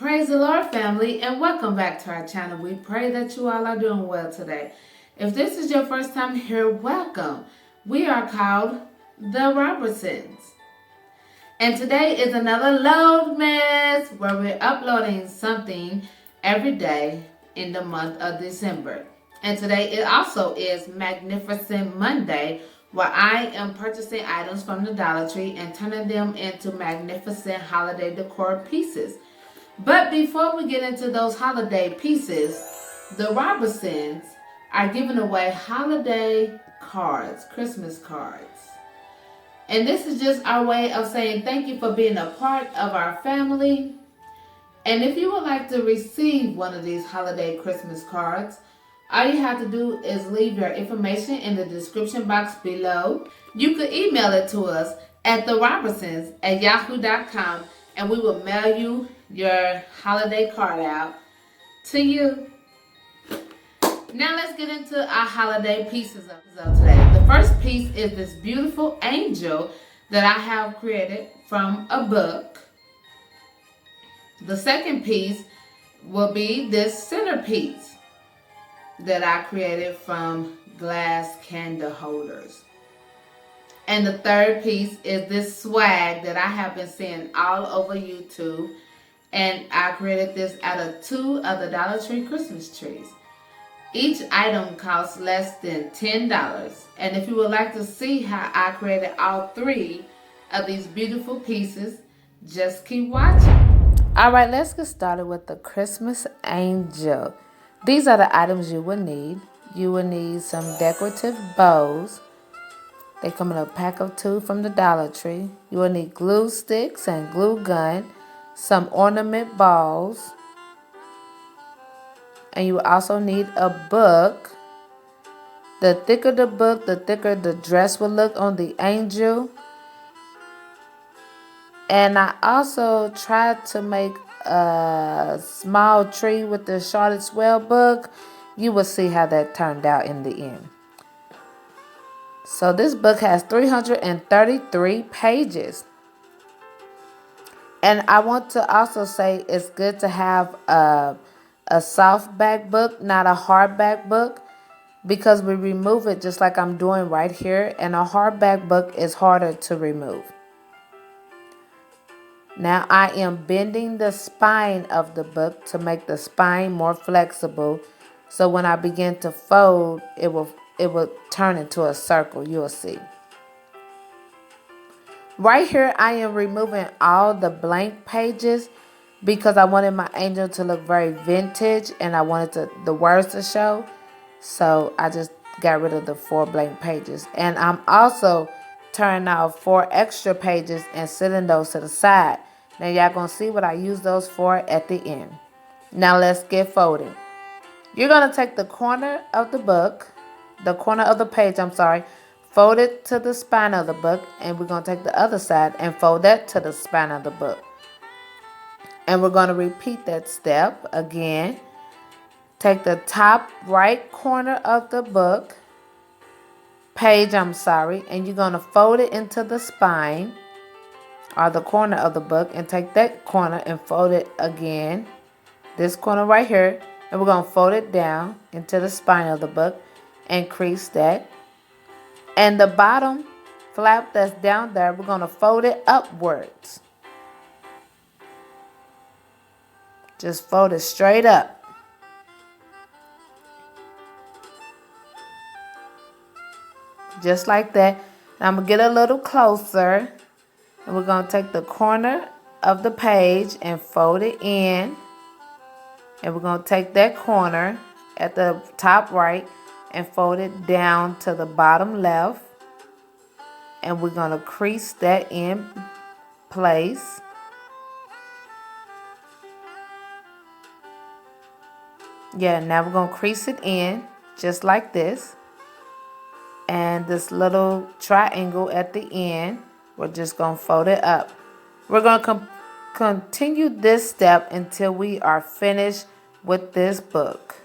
Praise the Lord, family, and welcome back to our channel. We pray that you all are doing well today. If this is your first time here, welcome. We are called the Robertsons. And today is another load mess where we're uploading something every day in the month of December. And today it also is Magnificent Monday, where I am purchasing items from the Dollar Tree and turning them into magnificent holiday decor pieces. But before we get into those holiday pieces, the Robertsons are giving away holiday cards, Christmas cards. And this is just our way of saying thank you for being a part of our family. And if you would like to receive one of these holiday Christmas cards, all you have to do is leave your information in the description box below. You could email it to us at TheRobertsonss@yahoo.com and we will mail you your holiday card out to you. Now let's get into our holiday pieces of today. The first piece is this beautiful angel that I have created from a book. The second piece will be this centerpiece that I created from glass candle holders. And the third piece is this swag that I have been seeing all over YouTube. And I created this out of 2 of the Dollar Tree Christmas trees. Each item costs less than $10. And if you would like to see how I created all 3 of these beautiful pieces, just keep watching. Alright, let's get started with the Christmas angel. These are the items you will need. You will need some decorative bows. They come in a pack of 2 from the Dollar Tree. You will need glue sticks and glue gun, some ornament balls, and you will also need a book. The thicker the book, the thicker the dress will look on the angel. And I also tried to make a small tree with the Charlotte Swell book. You will see how that turned out in the end. So this book has 333 pages. And I want to also say it's good to have a softback book, not a hardback book, because we remove it just like I'm doing right here. And a hardback book is harder to remove. Now I am bending the spine of the book to make the spine more flexible. So when I begin to fold, it will turn into a circle. You'll see. Right here, I am removing all the blank pages because I wanted my angel to look very vintage and I wanted the words to show. So I just got rid of the 4 blank pages. And I'm also turning out 4 extra pages and setting those to the side. Now y'all gonna see what I use those for at the end. Now let's get folding. You're gonna take the corner of the book, the corner of the page, fold it to the spine of the book, and we're going to take the other side and fold that to the spine of the book. And we're going to repeat that step again. Take the top right corner of the book, and you're going to fold it into the spine or the corner of the book, and take that corner and fold it again, this corner right here, and we're going to fold it down into the spine of the book and crease that. And the bottom flap that's down there, we're going to fold it upwards. Just fold it straight up. Just like that. And I'm going to get a little closer. And we're going to take the corner of the page and fold it in. And we're going to take that corner at the top right and fold it down to the bottom left. And we're going to crease that in place. Yeah, now we're going to crease it in just like this. And this little triangle at the end, we're just going to fold it up. We're going to continue this step until we are finished with this book.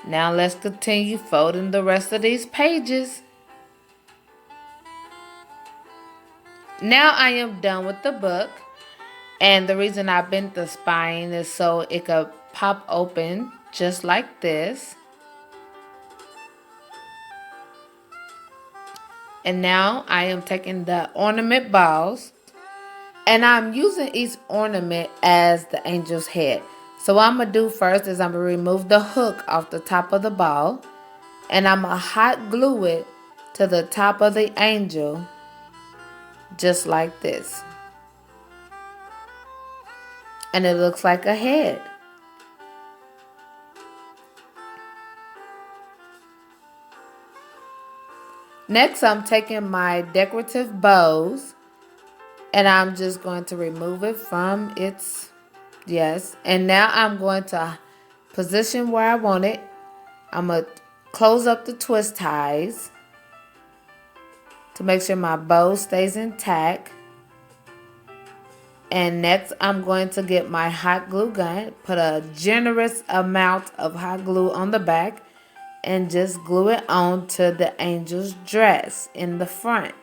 Now let's continue folding the rest of these pages. Now I am done with the book. And the reason I bent the spine is so it could pop open just like this. And now I am taking the ornament balls. And I'm using each ornament as the angel's head. So what I'm going to do first is I'm going to remove the hook off the top of the ball. And I'm going to hot glue it to the top of the angel. Just like this. And it looks like a head. Next, I'm taking my decorative bows. And I'm just going to remove it from its, yes. And now I'm going to position where I want it. I'm going to close up the twist ties to make sure my bow stays intact. And next I'm going to get my hot glue gun, put a generous amount of hot glue on the back and just glue it on to the angel's dress in the front.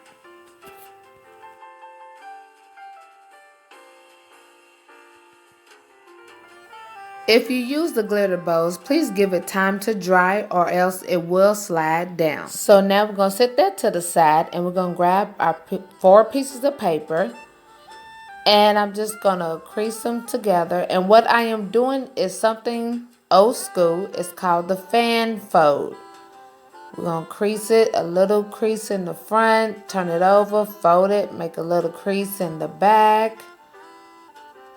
If you use the glitter bows, please give it time to dry or else it will slide down. So now we're going to set that to the side and we're going to grab our 4 pieces of paper. And I'm just going to crease them together. And what I am doing is something old school. It's called the fan fold. We're going to crease it, a little crease in the front, turn it over, fold it, make a little crease in the back.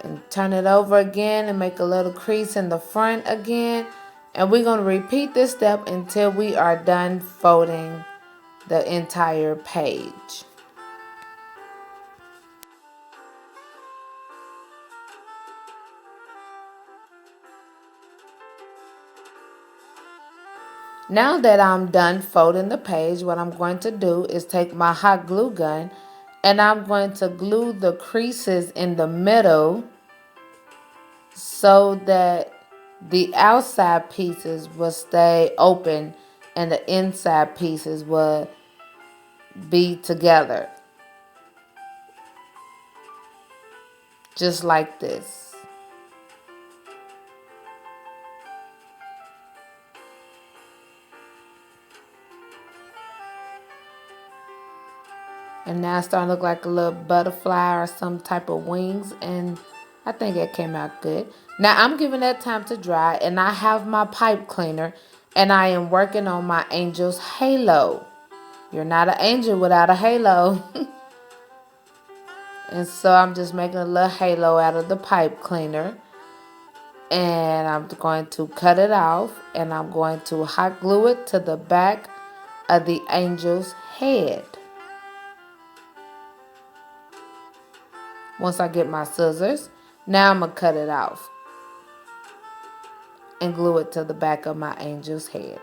And turn it over again and make a little crease in the front again. And we're going to repeat this step until we are done folding the entire page. Now that I'm done folding the page, what I'm going to do is take my hot glue gun and I'm going to glue the creases in the middle so that the outside pieces will stay open and the inside pieces will be together. Just like this. And now it's starting to look like a little butterfly or some type of wings. And I think it came out good. Now I'm giving that time to dry. And I have my pipe cleaner. And I am working on my angel's halo. You're not an angel without a halo. And so I'm just making a little halo out of the pipe cleaner. And I'm going to cut it off. And I'm going to hot glue it to the back of the angel's head. Once I get my scissors, now I'm going to cut it off and glue it to the back of my angel's head.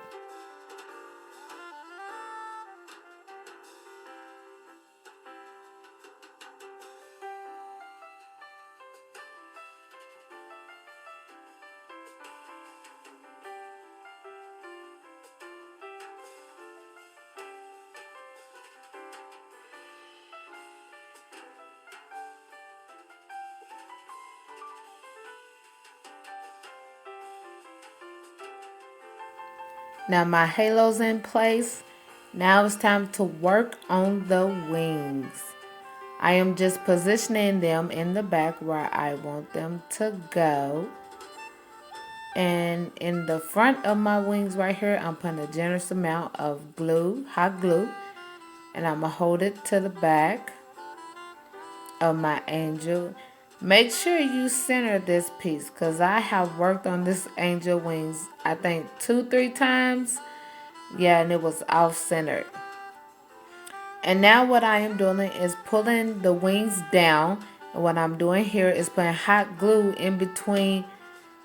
Now my halo's in place. Now it's time to work on the wings. I am just positioning them in the back where I want them to go. And in the front of my wings right here, I'm putting a generous amount of glue, hot glue. And I'm going to hold it to the back of my angel. Make sure you center this piece because I have worked on this angel wings I think 2-3 times. Yeah, and it was off centered. And now what I am doing is pulling the wings down. And what I'm doing here is putting hot glue in between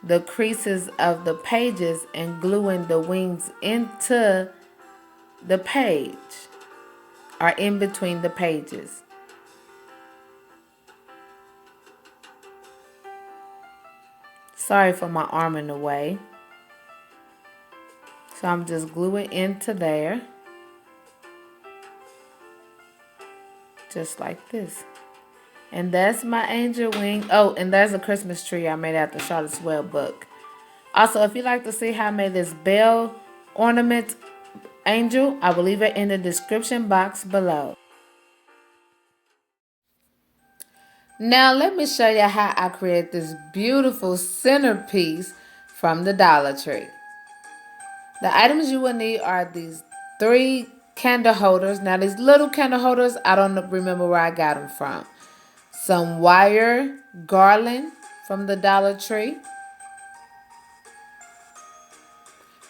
the creases of the pages and gluing the wings into the page or in between the pages. Sorry for my arm in the way. So I'm just gluing into there. Just like this. And that's my angel wing. Oh, and there's a Christmas tree I made out the Charlotte's Web book. Also, if you'd like to see how I made this bell ornament angel, I will leave it in the description box below. Now let me show you how I create this beautiful centerpiece from the Dollar Tree. The items you will need are these 3 candle holders. Now these little candle holders, I don't remember where I got them from. Some wire garland from the Dollar Tree.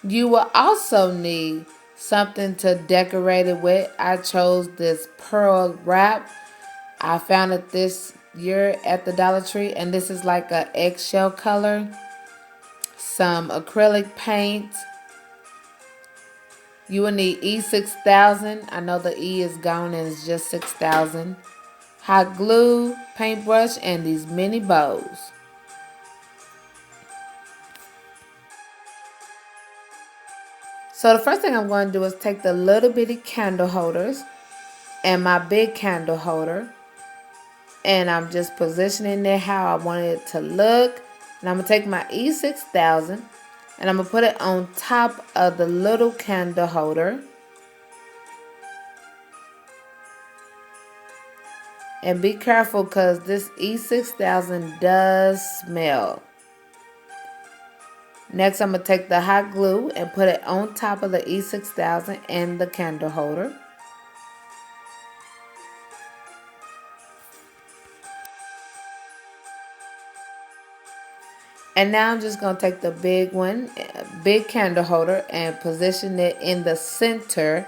You will also need something to decorate it with. I chose this pearl wrap. I found it this year at the Dollar Tree, and this is like a eggshell color. Some acrylic paint. You will need E6000. I know the E is gone and it's just 6000. Hot glue, paintbrush, and these mini bows. So the first thing I'm going to do is take the little bitty candle holders and my big candle holder, and I'm just positioning it how I want it to look. And I'm going to take my E6000 and I'm going to put it on top of the little candle holder. And be careful because this E6000 does smell. Next, I'm going to take the hot glue and put it on top of the E6000 and the candle holder. And now I'm just going to take the big candle holder, and position it in the center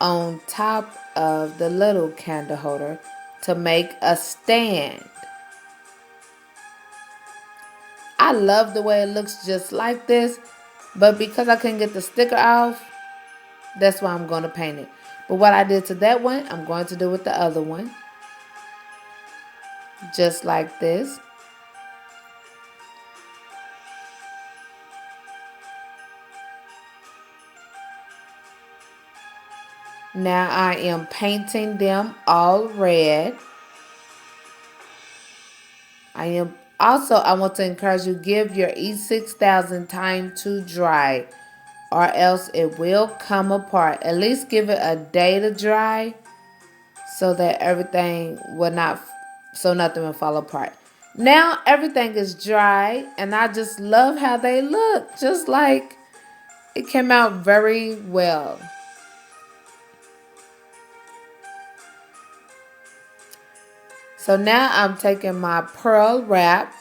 on top of the little candle holder to make a stand. I love the way it looks just like this, but because I couldn't get the sticker off, that's why I'm going to paint it. But what I did to that one, I'm going to do with the other one. Just like this. Now I am painting them all red. I want to encourage you, give your E6000 time to dry, or else it will come apart. At least give it a day to dry so that nothing will fall apart. Now everything is dry, and I just love how they look. Just like it came out very well. So now I'm taking my pearl wrap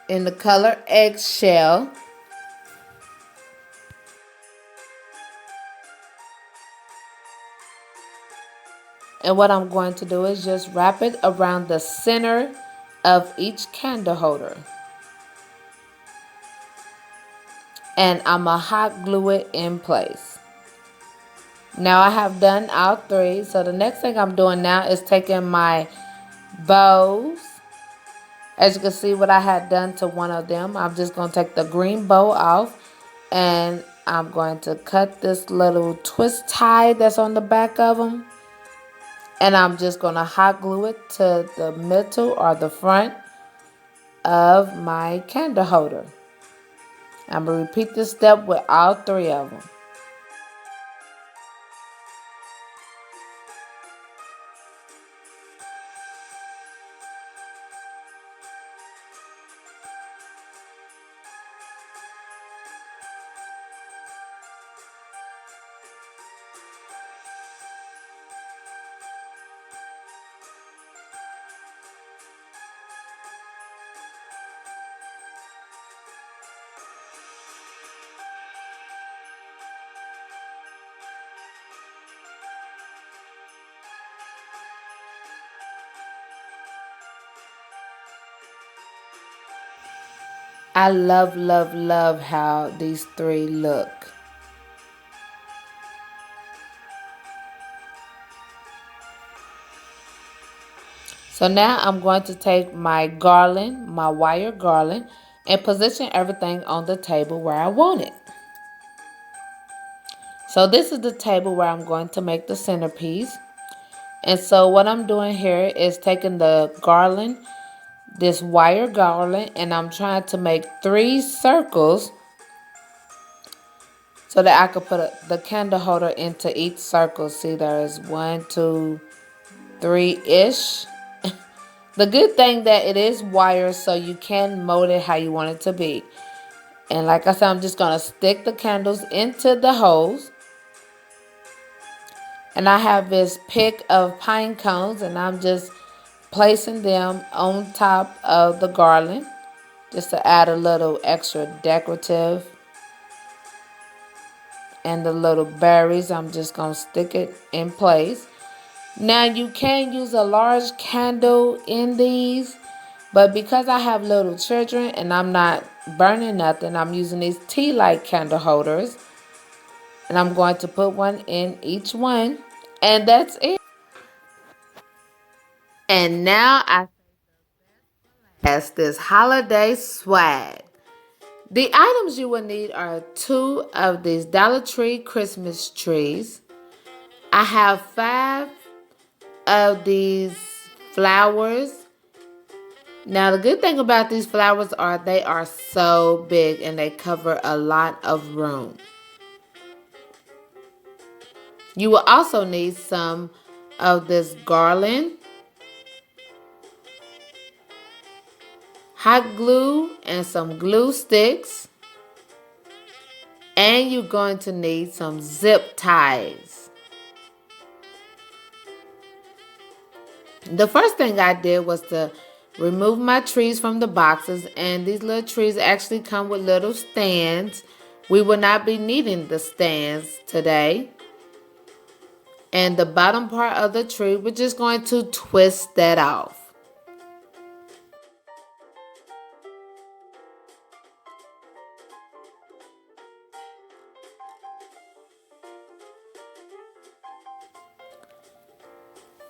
in the color eggshell. And what I'm going to do is just wrap it around the center of each candle holder. And I'm going to hot glue it in place. Now I have done all 3. So the next thing I'm doing now is taking my bows. As you can see what I had done to one of them. I'm just going to take the green bow off, and I'm going to cut this little twist tie that's on the back of them. And I'm just going to hot glue it to the middle or the front of my candle holder. I'm going to repeat this step with all 3 of them. I love, love, love how these 3 look. So now I'm going to take my garland, my wire garland, and position everything on the table where I want it. So this is the table where I'm going to make the centerpiece. And so what I'm doing here is taking the garland, this wire garland, and I'm trying to make 3 circles so that I could put the candle holder into each circle. See, there is 1, 2, 3-ish. The good thing that it is wire, so you can mold it how you want it to be. And like I said, I'm just going to stick the candles into the holes. And I have this pick of pine cones, and I'm just placing them on top of the garland just to add a little extra decorative. And the little berries, I'm just going to stick it in place. Now you can use a large candle in these, but because I have little children and I'm not burning nothing, I'm using these tea light candle holders. And I'm going to put one in each one. And that's it. And now I has this holiday swag. The items you will need are 2 of these Dollar Tree Christmas trees. I have 5 of these flowers. Now the good thing about these flowers are they are so big and they cover a lot of room. You will also need some of this garland, hot glue, and some glue sticks. And you're going to need some zip ties. The first thing I did was to remove my trees from the boxes, and these little trees actually come with little stands. We will not be needing the stands today. And the bottom part of the tree, we're just going to twist that off.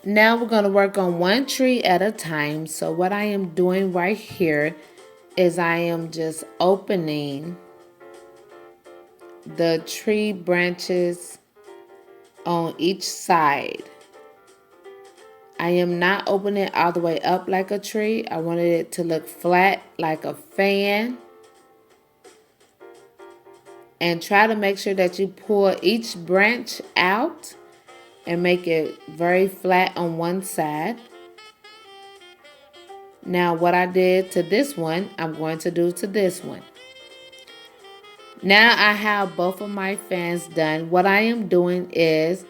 Now we're going to work on one tree at a time. So what I am doing right here is I am just opening the tree branches on each side. I am not opening it all the way up like a tree. I wanted it to look flat like a fan. And try to make sure that you pull each branch out and make it very flat on one side. Now what I did to this one, I'm going to do to this one. Now I have both of my fans done. What I am doing is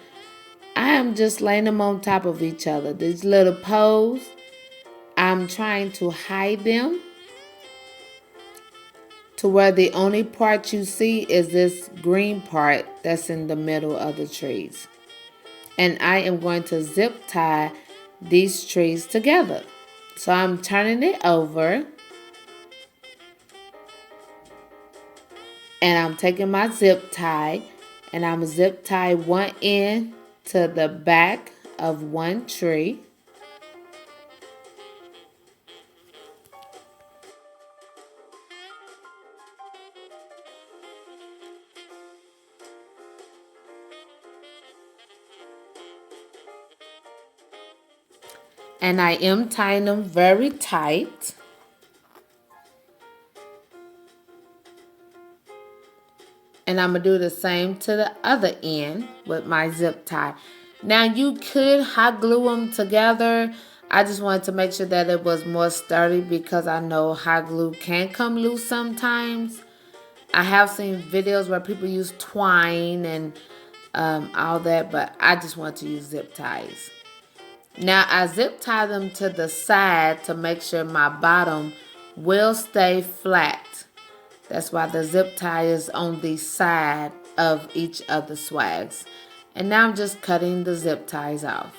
I am just laying them on top of each other. These little poles, I'm trying to hide them to where the only part you see is this green part that's in the middle of the trees. And I am going to zip tie these trees together. So I'm turning it over. And I'm taking my zip tie and I'm zip tie one end to the back of one tree. And I am tying them very tight. And I'm going to do the same to the other end with my zip tie. Now you could hot glue them together. I just wanted to make sure that it was more sturdy because I know hot glue can come loose sometimes. I have seen videos where people use twine and all that, but I just want to use zip ties. Now I zip tie them to the side to make sure my bottom will stay flat. That's why the zip tie is on the side of each of the swags. And now I'm just cutting the zip ties off.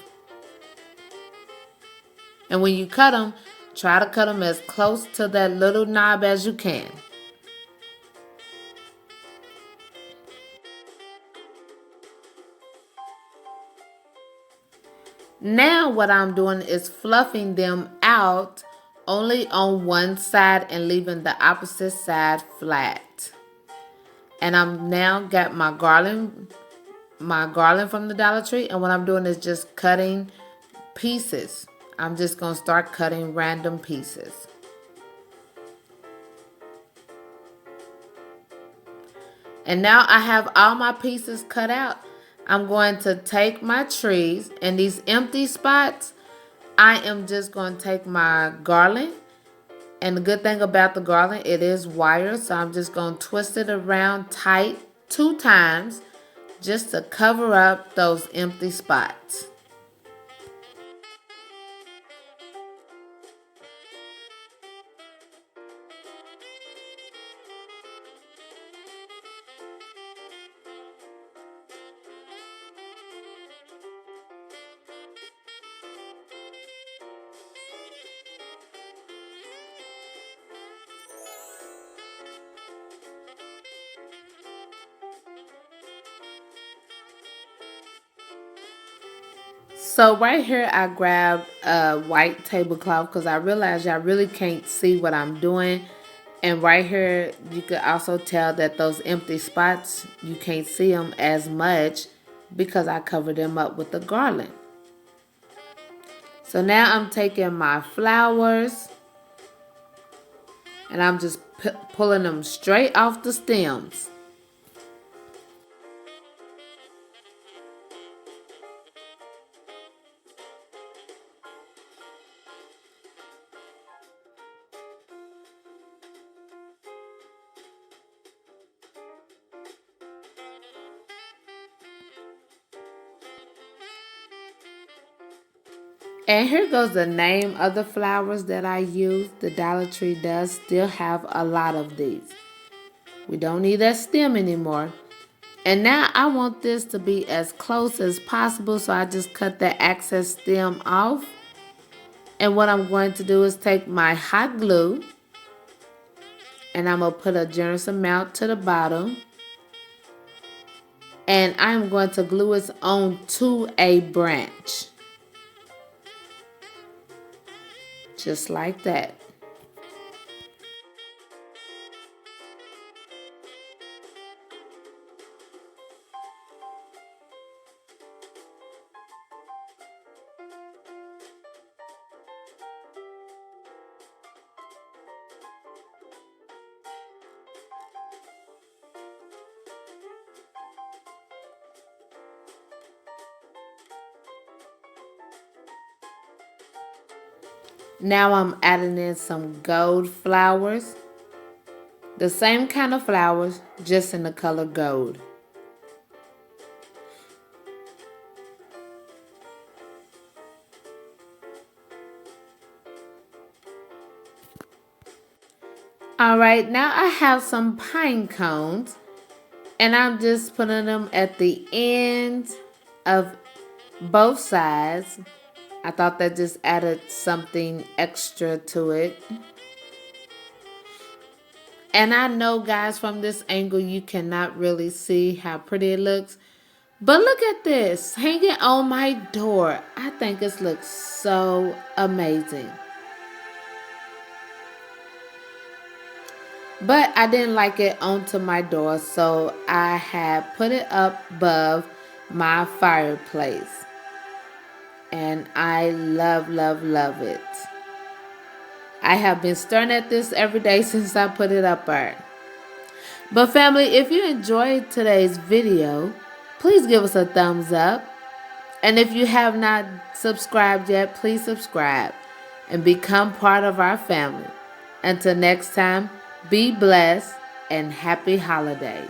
And when you cut them, try to cut them as close to that little knob as you can. Now what I'm doing is fluffing them out only on one side and leaving the opposite side flat. And I'm now got my garland from the Dollar Tree, and what I'm doing is just cutting pieces. I'm just going to start cutting random pieces. And now I have all my pieces cut out. I'm going to take my trees and these empty spots, I am just going to take my garland. And the good thing about the garland, it is wire, so I'm just going to twist it around tight 2 times just to cover up those empty spots. So right here I grabbed a white tablecloth because I realized y'all really can't see what I'm doing. And right here you could also tell that those empty spots, you can't see them as much because I covered them up with the garland. So now I'm taking my flowers and I'm just pulling them straight off the stems. And here goes the name of the flowers that I use. The Dollar Tree does still have a lot of these. We don't need that stem anymore. And now I want this to be as close as possible, so I just cut the excess stem off. And what I'm going to do is take my hot glue and I'm going to put a generous amount to the bottom. And I'm going to glue it onto a branch. Just like that. Now I'm adding in some gold flowers. The same kind of flowers, just in the color gold. Alright, now I have some pine cones. And I'm just putting them at the ends of both sides. I thought that just added something extra to it. And I know, guys, from this angle you cannot really see how pretty it looks. But look at this, hanging on my door. I think this looks so amazing. But I didn't like it onto my door, so I had put it up above my fireplace. And I love, love, love it. I have been staring at this every day since I put it up there. But family, if you enjoyed today's video, please give us a thumbs up. And if you have not subscribed yet, please subscribe and become part of our family. Until next time, be blessed and happy holidays.